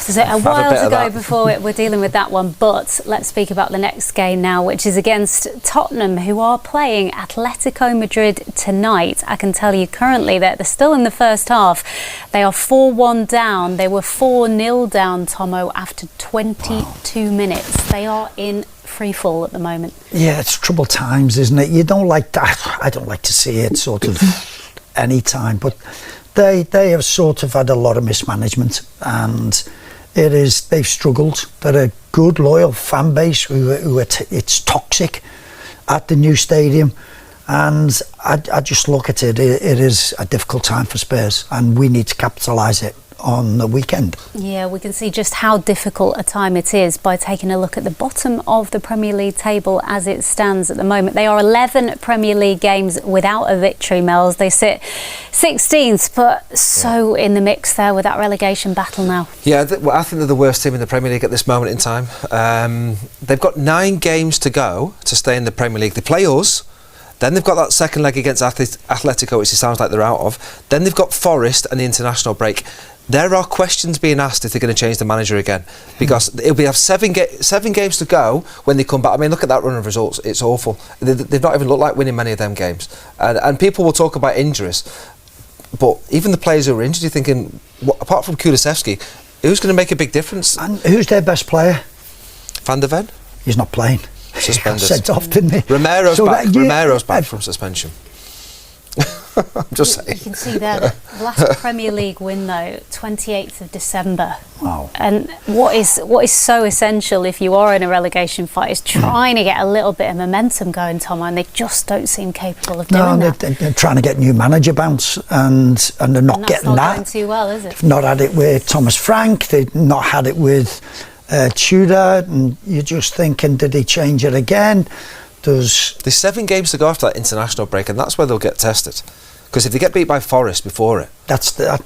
So a while to go before we're dealing with that one, but let's speak about the next game now, which is against Tottenham, who are playing Atletico Madrid tonight. I can tell you currently that they're still in the first half. They are 4-1 down. They were 4-0 down, Tomo, after 22 minutes. They are in free fall at the moment. Yeah, it's troubled times, isn't it? You don't like that. I don't like to see it sort of any time, but they have sort of had a lot of mismanagement, and they've struggled. They're a good, loyal fan base who it's toxic at the new stadium, and I just look at it. It is a difficult time for Spurs, and we need to capitalise it on the weekend. Yeah, we can see just how difficult a time it is by taking a look at the bottom of the Premier League table as it stands at the moment. They are 11 Premier League games without a victory, Mel's. They sit 16th, but so in the mix there with that relegation battle now. Yeah, I think they're the worst team in the Premier League at this moment in time. They've got 9 games to go to stay in the Premier League. They play us. Then they've got that second leg against Atletico, which it sounds like they're out of. Then they've got Forest and the international break. There are questions being asked if they're going to change the manager again, because it'll be 7 games to go when they come back. I mean, look at that run of results. It's awful. They've not even looked like winning many of them games. And people will talk about injuries, but even the players who are injured, you're thinking, apart from Kulusevski, who's going to make a big difference? And who's their best player? Van der Ven? He's not playing. Suspended. Sent off, didn't he? Romero's back. Romero's back from suspension. I'm just saying. You can see there, the last Premier League win though, 28th of December. Wow. And what is so essential if you are in a relegation fight is trying to get a little bit of momentum going, Tom, and they just don't seem capable of doing that. They're trying to get new manager bounce, and they're not getting that. That's not going too well, is it? They've not had it with Thomas Frank, they've not had it with Tudor, and you're just thinking, did he change it again? There's 7 games to go after that international break, and that's where they'll get tested. Because if they get beat by Forest before it, that's I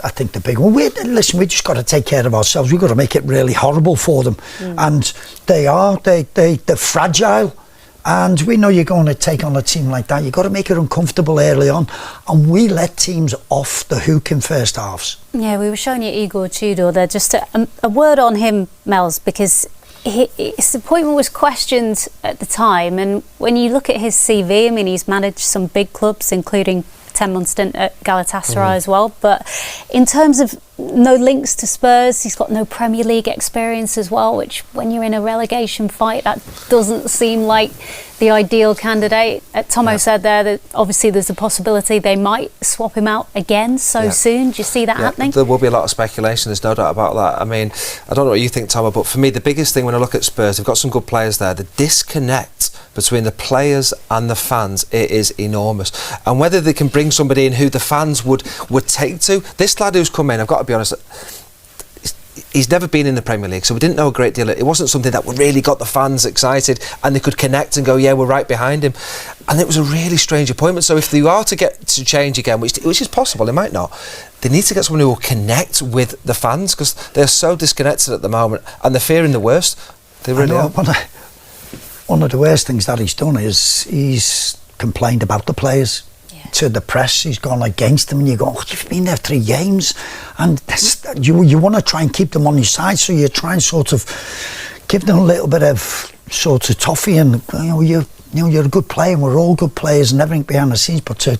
think the big one. We just got to take care of ourselves. We've got to make it really horrible for them, and they're fragile. And we know you're going to take on a team like that. You've got to make it uncomfortable early on, and we let teams off the hook in first halves. Yeah, we were showing you Igor Tudor there. Just a word on him, Mels, because his appointment was questioned at the time, and when you look at his CV, I mean, he's managed some big clubs, including 10-month stint at Galatasaray as well, but in terms of no links to Spurs, he's got no Premier League experience as well, which when you're in a relegation fight, that doesn't seem like the ideal candidate. Tomo said there that obviously there's a possibility they might swap him out again soon. Do you see that happening? There will be a lot of speculation, there's no doubt about that. I mean, I don't know what you think, Tomo, but for me the biggest thing when I look at Spurs, they've got some good players there. The disconnect between the players and the fans, it is enormous. And whether they can bring somebody in who the fans would take to, this lad who's come in, I've got to be honest, he's never been in the Premier League, so we didn't know a great deal. It wasn't something that really got the fans excited and they could connect and go, yeah, we're right behind him. And it was a really strange appointment. So if they are to get to change again, which is possible, they might not, they need to get someone who will connect with the fans, because they're so disconnected at the moment and they're fearing the worst. They really are. One of the worst things that he's done is he's complained about the players. To the press, he's gone against them, and you go, you've been there 3 games, and you want to try and keep them on your side, so you try and sort of give them a little bit of sort of toffee, and you're a good player, and we're all good players and everything behind the scenes, but to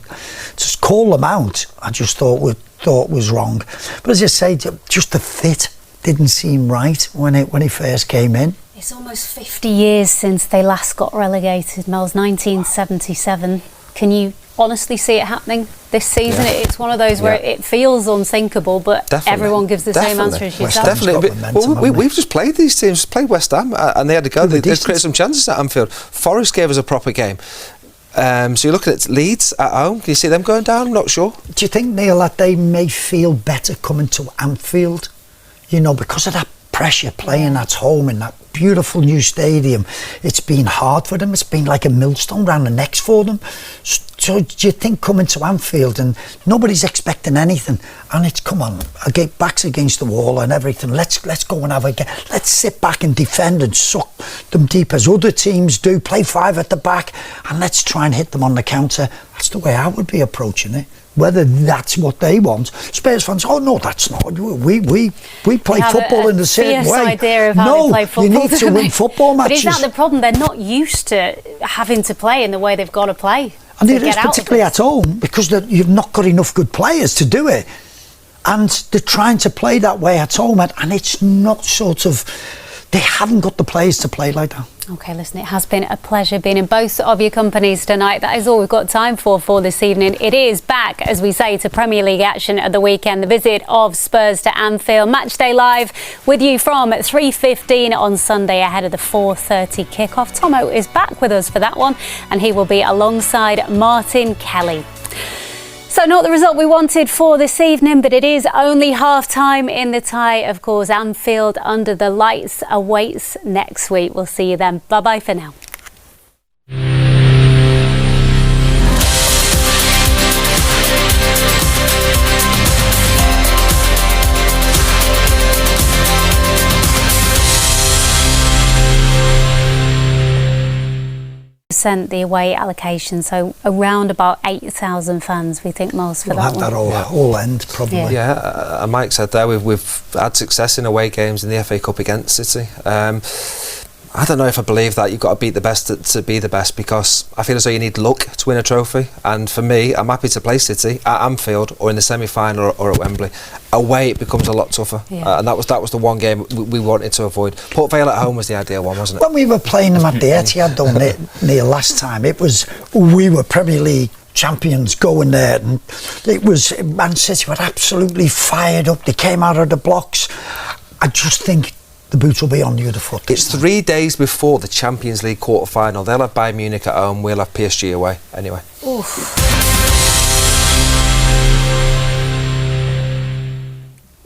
just call them out, I just thought was wrong. But as you say, just the fit didn't seem right when he first came in. It's almost 50 years since they last got relegated, Mel's, 1977. Can you honestly see it happening this season? It's one of those where it feels unthinkable, but everyone gives the same answer as yourself. Definitely. We've just played these teams, played West Ham, and they had to go. They created some chances at Anfield. Forest gave us a proper game. So you're looking at Leeds at home. Can you see them going down? I'm not sure. Do you think, Neil, that they may feel better coming to Anfield? Because of that pressure playing at home in that beautiful new stadium. It's been hard for them. It's been like a millstone round the necks for them. So do you think coming to Anfield and nobody's expecting anything, and it's, come on, backs against the wall and everything, let's go and have a game. Let's sit back and defend and suck them deep as other teams do, play 5 at the back, and let's try and hit them on the counter. That's the way I would be approaching it. whether that's what they want. Spurs fans, oh no, that's not. We play football in the same way. Idea of how they play football, you need to win football matches. But is that the problem? They're not used to having to play in the way they've got to play. And it is particularly at home, because you've not got enough good players to do it. And they're trying to play that way at home, and it's not they haven't got the players to play like that. OK, listen, it has been a pleasure being in both of your companies tonight. That is all we've got time for this evening. It is back, as we say, to Premier League action at the weekend. The visit of Spurs to Anfield. Matchday Live with you from 3:15 on Sunday ahead of the 4:30 kickoff. Tomo is back with us for that one, and he will be alongside Martin Kelly. So not the result we wanted for this evening, but it is only half-time in the tie. Of course, Anfield under the lights awaits next week. We'll see you then. Bye-bye for now. The away allocation, so around about 8,000 fans, we think, Miles, for that one. We'll have that all end, probably. Yeah, Mike said there, we've had success in away games in the FA Cup against City. I don't know if I believe that you've got to beat the best to be the best, because I feel as though you need luck to win a trophy. And for me, I'm happy to play City at Anfield or in the semi-final or at Wembley. Away, it becomes a lot tougher. And that was the one game we wanted to avoid. Port Vale at home was the ideal one, wasn't it? When we were playing them at the Etihad, though, Neil, last time, we were Premier League champions going there, and it was Man City were absolutely fired up. They came out of the blocks. I just think the boots will be on the other foot. It's 3 days before the Champions League quarter-final. They'll have Bayern Munich at home, we'll have PSG away. Anyway. Oof.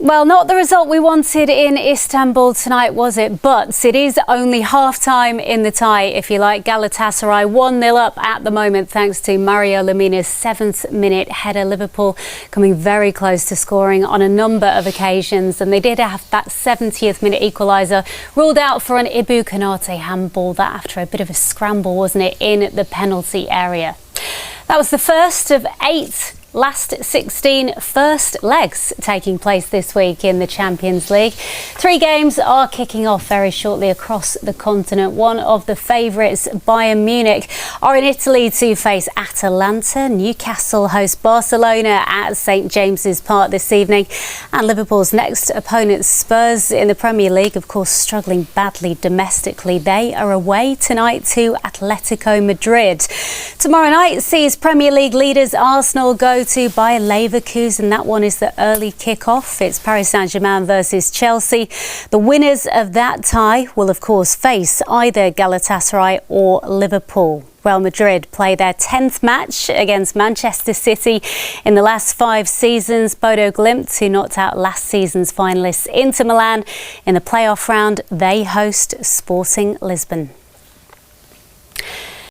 Well, not the result we wanted in Istanbul tonight, was it? But it is only half-time in the tie, if you like. Galatasaray 1-0 up at the moment, thanks to Mario Lemina's 7th-minute header. Liverpool coming very close to scoring on a number of occasions. And they did have that 70th-minute equaliser ruled out for an Ibu Konate handball. That after a bit of a scramble, wasn't it, in the penalty area. That was the first of 8 last 16 first legs taking place this week in the Champions League. 3 games are kicking off very shortly across the continent. One of the favourites, Bayern Munich, are in Italy to face Atalanta. Newcastle host Barcelona at St James's Park this evening. And Liverpool's next opponent, Spurs, in the Premier League, of course, struggling badly domestically. They are away tonight to Atletico Madrid. Tomorrow night sees Premier League leaders Arsenal go to Bayer Leverkusen. That one is the early kick-off. It's Paris Saint-Germain versus Chelsea. The winners of that tie will, of course, face either Galatasaray or Liverpool. Real Madrid play their 10th match against Manchester City in the last 5 seasons. Bodo Glimt, who knocked out last season's finalists Inter Milan in the playoff round, they host Sporting Lisbon.